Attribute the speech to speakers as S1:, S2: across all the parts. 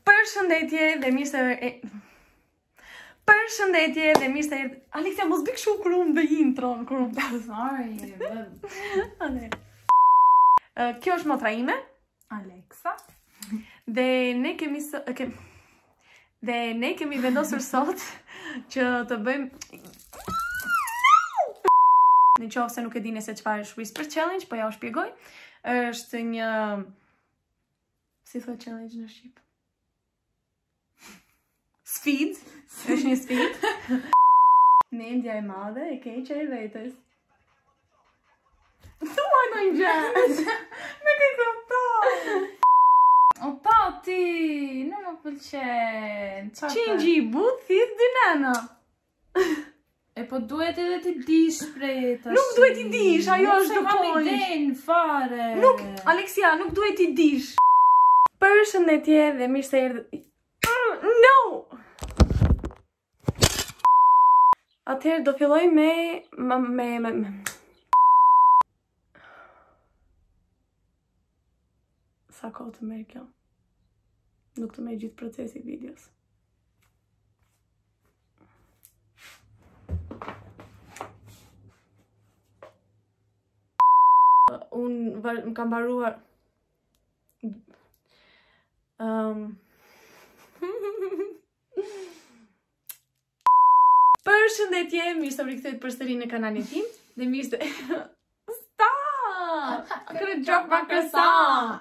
S1: Përshëndetje dhe mirë se Përshëndetje dhe mirë se Alexia, mos bëj kështu kur unë bëj intron, kur unë
S2: Sorry.
S1: Kjo është motra ime,
S2: Alexa.
S1: dhe ne kemi vendosur sot që të bëjmë në qoftë se nuk e dini se çfarë është Whisper Challenge, po ja u shpjegoj. Është një si thua challenge në shqip? Sfidë, është një sfidë. Mendja e madhe e keqja e vetës. Thua ndonjë gjë. Me ke kupton.
S2: O tati, nuk më pëlqen.
S1: Qingji, but, thith dy nana.
S2: E po duhet edhe ti dish prej tash.
S1: Nuk duhet i dish, ajo është the point.
S2: Nuk se fare.
S1: Nuk, Alexia, nuk duhet i dish. Përshëndetje dhe mirë se erdhët. No! Atëherë do filloj me sa kohë të merr kjo? Nuk të merr gjithë procesi i videos. Unë më kam mbaruar Përshëndetje, mirë se rikthehët përsëri në kanalin tim dhe mirë se Stop! Kërë drop my croissant!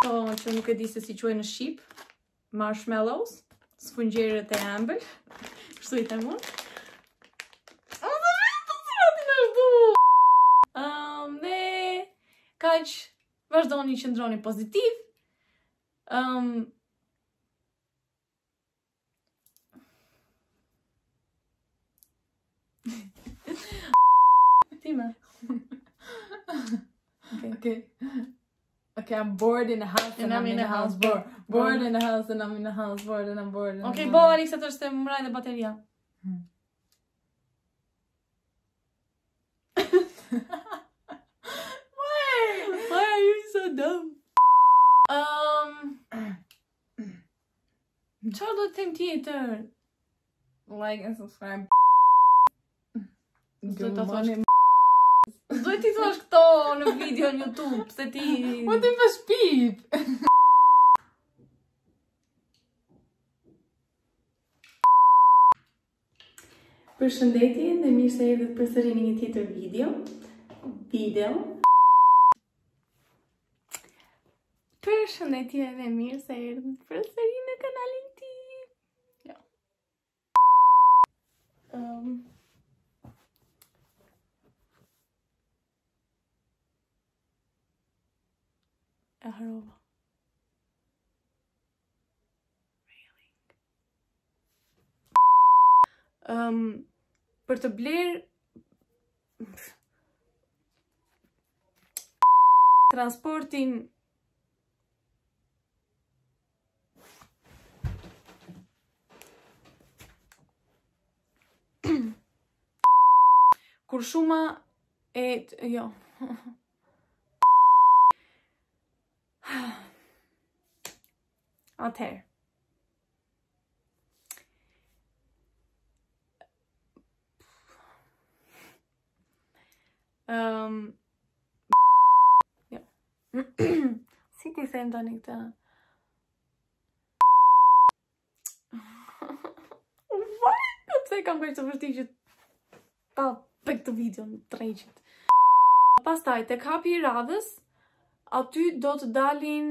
S1: Po, që nuk e di se si quhen në shqip, marshmallows, sfungjërët e ëmbël, kështu i them unë. Dhe kaq, vazhdoni qëndroni pozitiv. Time.
S2: Okay, I'm bored in the house
S1: and I'm in the house.
S2: Bored in the house and I'm in the house. Bored and I'm bored.
S1: Okay, bolla Alexa të është mbraj dhe bateria. Why are you so dumb? Çfarë do të them tjetër?
S2: Like and subscribe.
S1: Do të thosh. Duhet ti thosh këto në video në YouTube, se ti...
S2: What if I speak?
S1: Përshëndetje dhe mirë se erdhët përsëri në një tjetër video. Përshëndetje dhe mirë se erdhët përsëri në kanalin tim. Ja. E harova. Për të bler transportin kur shuma e jo atëherë jo. Si ti them tani këtë? Pse kam kaq të vërtetë që ta bëj këtë video në treqit. Pastaj tek hapi i radhës, aty do të dalin